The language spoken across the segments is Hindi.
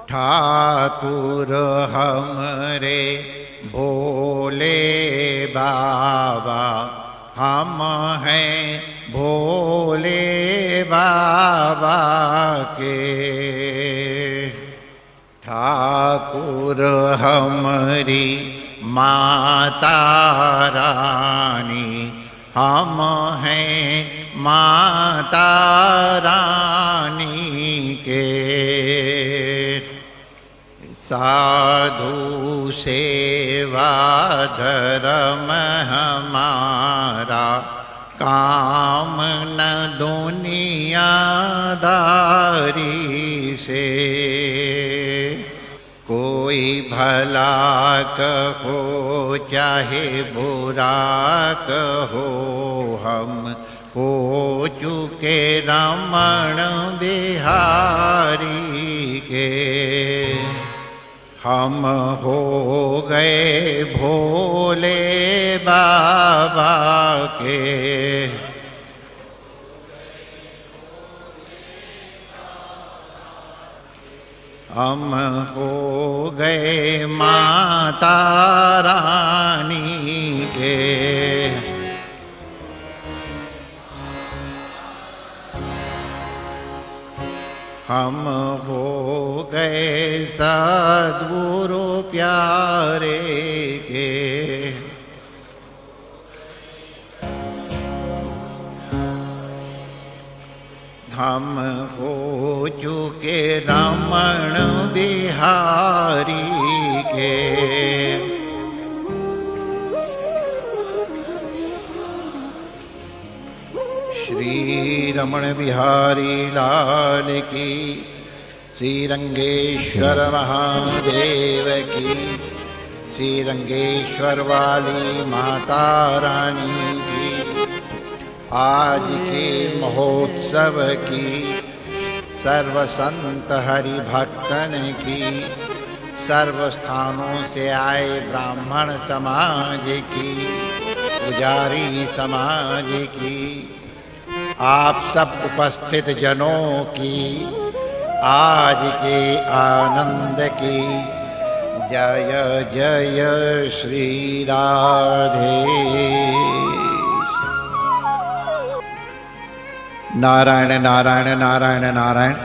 ठाकुर हमरे भोले बाबा, हम हैं भोले बाबा के। ठाकुर हमरी माता रानी, हम हैं माता रानी के। साधु सेवा धर्म हमारा, काम न दुनियादारी से। कोई भला कहो चाहे बुरा कहो, हम हो चुके रमण बिहारी के। हम हो गए भोले बाबा के। हम हो गए माता रानी के। हम हो गए सद्गुरु प्यारे के। हम हो चुके रमण बिहारी के। श्री रमण बिहारी लाल की, श्री रंगेश्वर महादेव की, श्री रंगेश्वर वाली माता रानी की, आज के महोत्सव की, सर्व संत हरि भक्तन की, सर्व स्थानों से आए ब्राह्मण समाज की, पुजारी समाज की, आप सब उपस्थित जनों की आज के आनंद की जय जय श्री राधे। नारायण नारायण नारायण नारायण।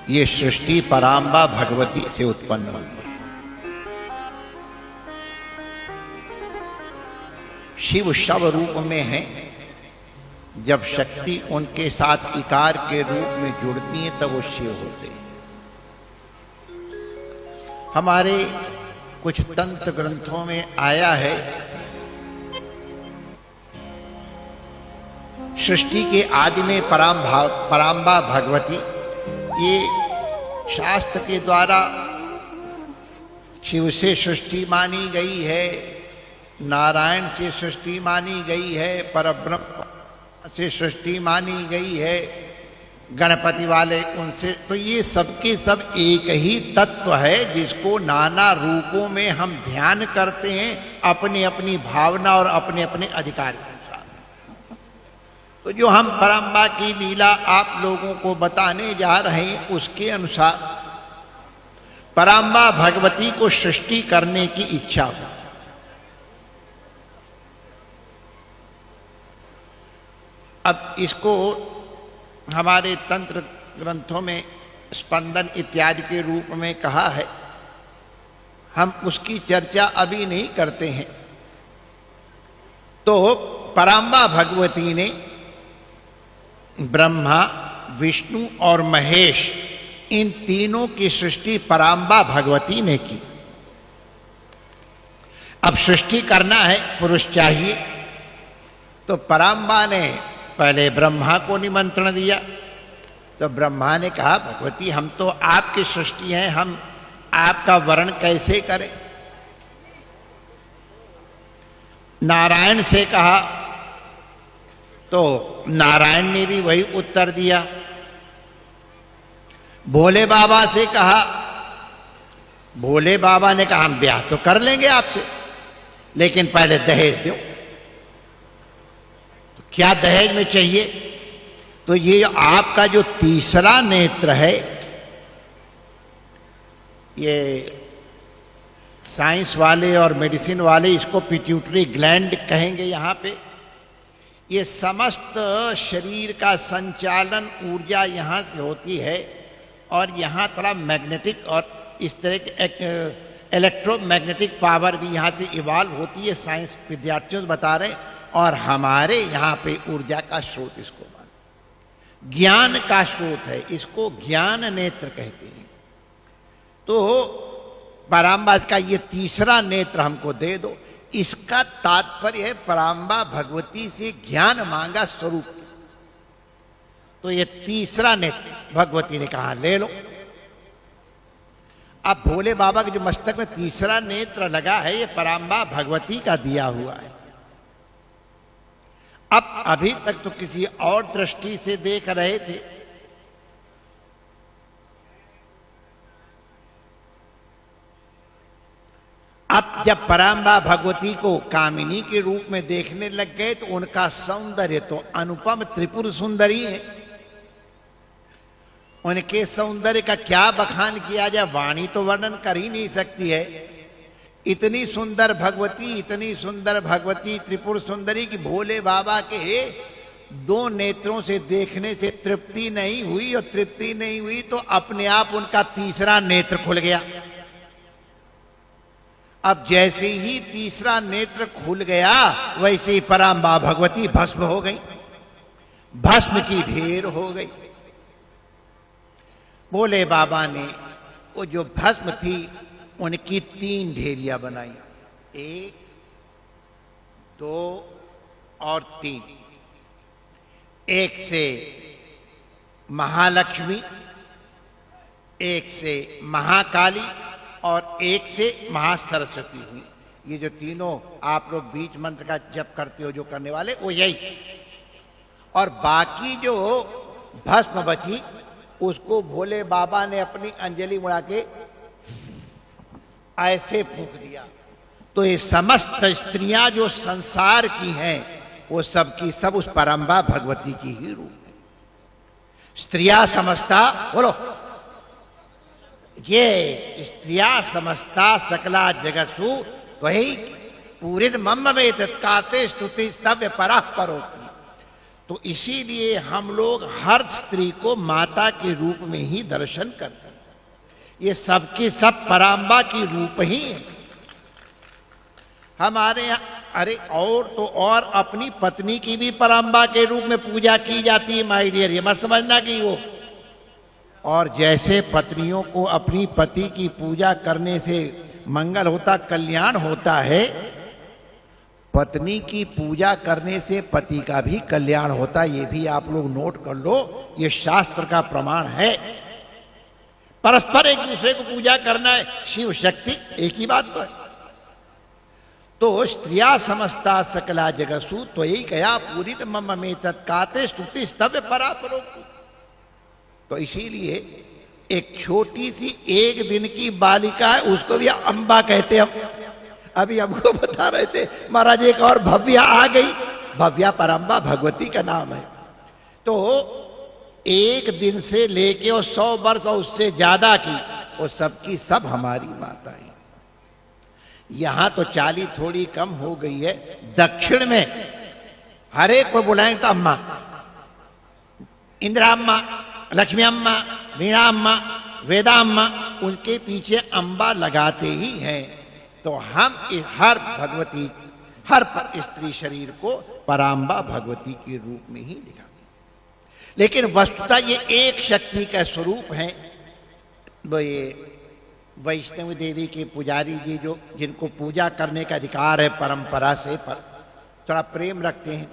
ये सृष्टि पराम्बा भगवती से उत्पन्न हुई। शिव शव रूप में है। जब शक्ति उनके साथ इकार के रूप में जुड़ती है तब वो शिव होते हैं। हमारे कुछ तंत्र ग्रंथों में आया है, सृष्टि के आदि में पराम्बा भगवती, ये शास्त्र के द्वारा शिव से सृष्टि मानी गई है, नारायण से सृष्टि मानी गई है, परब्रह्म से सृष्टि मानी गई है, गणपति वाले उनसे। तो ये सबके सब एक ही तत्व है जिसको नाना रूपों में हम ध्यान करते हैं अपनी अपनी भावना और अपने अपने अधिकार के अनुसार। तो जो हम पराम्बा की लीला आप लोगों को बताने जा रहे हैं उसके अनुसार पराम्बा भगवती को सृष्टि करने की इच्छा हुई। अब इसको हमारे तंत्र ग्रंथों में स्पंदन इत्यादि के रूप में कहा है, हम उसकी चर्चा अभी नहीं करते हैं। तो पराम्बा भगवती ने ब्रह्मा, विष्णु और महेश, इन तीनों की सृष्टि पराम्बा भगवती ने की। अब सृष्टि करना है, पुरुष चाहिए, तो पराम्बा ने पहले ब्रह्मा को निमंत्रण दिया। तो ब्रह्मा ने कहा, भगवती हम तो आपकी सृष्टि हैं, हम आपका वर्ण कैसे करें। नारायण से कहा तो नारायण ने भी वही उत्तर दिया। भोले बाबा से कहा, भोले बाबा ने कहा हम ब्याह तो कर लेंगे आपसे, लेकिन पहले दहेज दो। तो क्या दहेज में चाहिए? तो ये आपका जो तीसरा नेत्र है, ये साइंस वाले और मेडिसिन वाले इसको पिट्यूटरी ग्लैंड कहेंगे। यहाँ पे ये समस्त शरीर का संचालन ऊर्जा यहाँ से होती है, और यहाँ थोड़ा मैग्नेटिक और इस तरह के इलेक्ट्रोमैग्नेटिक पावर भी यहाँ से इवॉल्व होती है, साइंस विद्यार्थियों को बता रहे हैं। और हमारे यहाँ पे ऊर्जा का स्रोत इसको मान, ज्ञान का स्रोत है, इसको ज्ञान नेत्र कहते हैं। तो पराम्बा का ये तीसरा नेत्र हमको दे दो, इसका तात्पर्य है पराम्बा भगवती से ज्ञान मांगा स्वरूप। तो ये तीसरा नेत्र भगवती ने कहा ले लो। अब भोले बाबा के जो मस्तक में तीसरा नेत्र लगा है, ये पराम्बा भगवती का दिया हुआ है। अब अभी तक तो किसी और दृष्टि से देख रहे थे, अब जब पराम्बा भगवती को कामिनी के रूप में देखने लग गए तो उनका सौंदर्य तो अनुपम त्रिपुर सुंदरी है। उनके सौंदर्य का क्या बखान किया जाए, वाणी तो वर्णन कर ही नहीं सकती है। इतनी सुंदर भगवती, इतनी सुंदर भगवती त्रिपुर सुंदरी की भोले बाबा के दो नेत्रों से देखने से तृप्ति नहीं हुई, और तृप्ति नहीं हुई तो अपने आप उनका तीसरा नेत्र खुल गया। अब जैसे ही तीसरा नेत्र खुल गया, वैसे ही पराम्बा भगवती भस्म हो गई, भस्म की ढेर हो गई। भोले बाबा ने वो जो भस्म थी उनकी 3 ढेरियां बनाई, 1, 2 और 3। एक से महालक्ष्मी, एक से महाकाली और एक से महासरस्वती हुई। ये जो तीनों आप लोग बीज मंत्र का जप करते हो, जो करने वाले वो यही। और बाकी जो भस्म बची उसको भोले बाबा ने अपनी अंजलि मुड़ा के ऐसे फूंक दिया। तो ये समस्त स्त्रियां जो संसार की हैं, वो सब की सब उस पराम्बा भगवती की ही रूप है। स्त्रिया समस्ता, बोलो, ये स्त्रिया समस्ता सकला जगसु वही पूरी मम्म में तत्काते स्तुति स्तव्य पराः परोति। तो इसीलिए हम लोग हर स्त्री को माता के रूप में ही दर्शन करते हैं। ये सबकी सब पराम्बा की रूप ही है हमारे यहाँ। अरे और तो और अपनी पत्नी की भी पराम्बा के रूप में पूजा की जाती है माय डियर, ये मत समझना कि वो। और जैसे पत्नियों को अपनी पति की पूजा करने से मंगल होता, कल्याण होता है, पत्नी की पूजा करने से पति का भी कल्याण होता है। ये भी आप लोग नोट कर लो, ये शास्त्र का प्रमाण है। परस्पर एक दूसरे को पूजा करना है, शिव शक्ति एक ही बात तो है। तो स्त्रिया समस्ता सकला जगसु तो यही कहा पूरित मम में तत्काते स्तुति स्तव्य पराः परोति। तो इसीलिए एक छोटी सी 1 दिन की बालिका है, उसको भी अंबा कहते हम। अभी हमको बता रहे थे महाराज, एक और भव्या आ गई, भव्या पराम्बा भगवती का नाम है। तो 1 दिन से लेके और 100 वर्ष और उससे ज्यादा की, वो सबकी सब हमारी माता है। यहां तो चाली थोड़ी कम हो गई है, दक्षिण में हर एक को बुलाएं तो अम्मा, इंदिरा अम्मा, लक्ष्मी अम्मा, वीणा अम्मा, वेदा अम्मा, उनके पीछे अम्बा लगाते ही हैं। तो हम हर भगवती, हर स्त्री शरीर को पराम्बा भगवती के रूप में ही दिखाते हैं। लेकिन वस्तुतः ये एक शक्ति का स्वरूप है। वो ये वैष्णवी देवी के पुजारी जी जो जिनको पूजा करने का अधिकार है परंपरा से, थोड़ा प्रेम रखते हैं,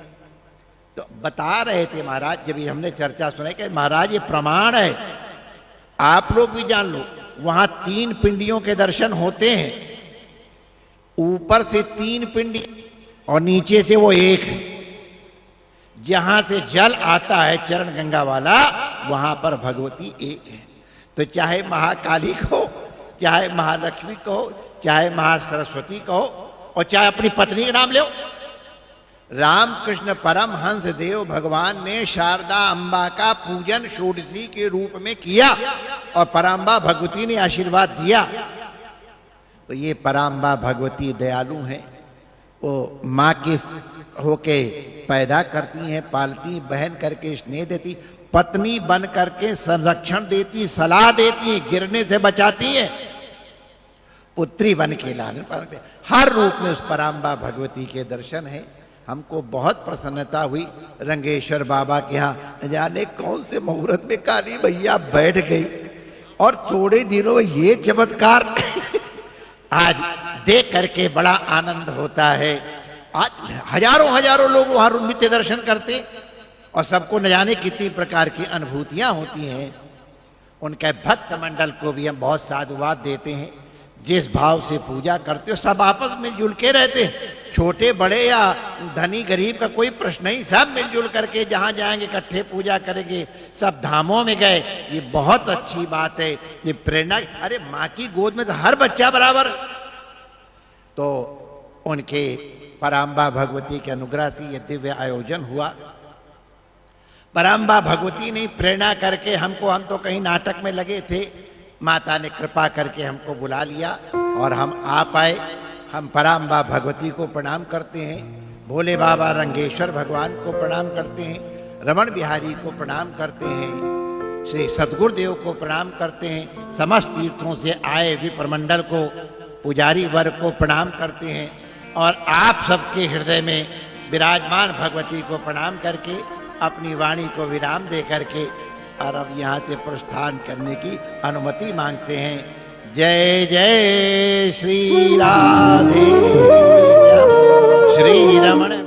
तो बता रहे थे महाराज, जब ये हमने चर्चा सुनाई कि महाराज ये प्रमाण है, आप लोग भी जान लो, वहां 3 पिंडियों के दर्शन होते हैं। ऊपर से 3 पिंडी और नीचे से वो एक है। जहां से जल आता है चरण गंगा वाला, वहां पर भगवती एक है। तो चाहे महाकाली को, चाहे महालक्ष्मी कहो, चाहे महासरस्वती कहो, और चाहे अपनी पत्नी का नाम लो, रामकृष्ण परमहंस देव भगवान ने शारदा अंबा का पूजन षोडशी के रूप में किया और पराम्बा भगवती ने आशीर्वाद दिया। तो ये पराम्बा भगवती दयालु हैं, वो माँ के होके पैदा करती हैं, पालती, बहन करके स्नेह देती, पत्नी बन करके संरक्षण देती, सलाह देती, गिरने से बचाती है, पुत्री बन के लालन पालन करती। हर रूप में उस पराम्बा भगवती के दर्शन है। हमको बहुत प्रसन्नता हुई रंगेश्वर बाबा के यहाँ, जाने कौन से मुहूर्त में काली भैया बैठ गई और थोड़े दिनों में ये चमत्कार आज देख करके बड़ा आनंद होता है। आज हजारों हजारों लोग वहां नित्य दर्शन करते और सबको न जाने कितनी प्रकार की अनुभूतियां होती हैं। उनके भक्त मंडल को भी हम बहुत साधुवाद देते हैं। जिस भाव से पूजा करते हो सब आपस में मिलजुल के रहते हैं, छोटे बड़े या धनी गरीब का कोई प्रश्न नहीं, सब मिलजुल करके जहां जाएंगे इकट्ठे पूजा करेंगे। सब धामों में गए, ये बहुत अच्छी बात है, ये प्रेरणा। अरे माँ की गोद में तो हर बच्चा बराबर। तो उनके पराम्बा भगवती के अनुग्रह से ये दिव्य आयोजन हुआ। पराम्बा भगवती ने प्रेरणा करके हमको, हम तो कहीं नाटक में लगे थे, माता ने कृपा करके हमको बुला लिया और हम आ पाए। हम पराम्बा भगवती को प्रणाम करते हैं, भोले बाबा रंगेश्वर भगवान को प्रणाम करते हैं, रमण बिहारी को प्रणाम करते हैं, श्री सद्गुरुदेव को प्रणाम करते हैं, समस्त तीर्थों से आए विप्रमंडल को, पुजारी वर्ग को प्रणाम करते हैं और आप सबके हृदय में विराजमान भगवती को प्रणाम करके अपनी वाणी को विराम दे करके और अब यहाँ से प्रस्थान करने की अनुमति मांगते हैं। जय जय श्री राधे श्री रमण।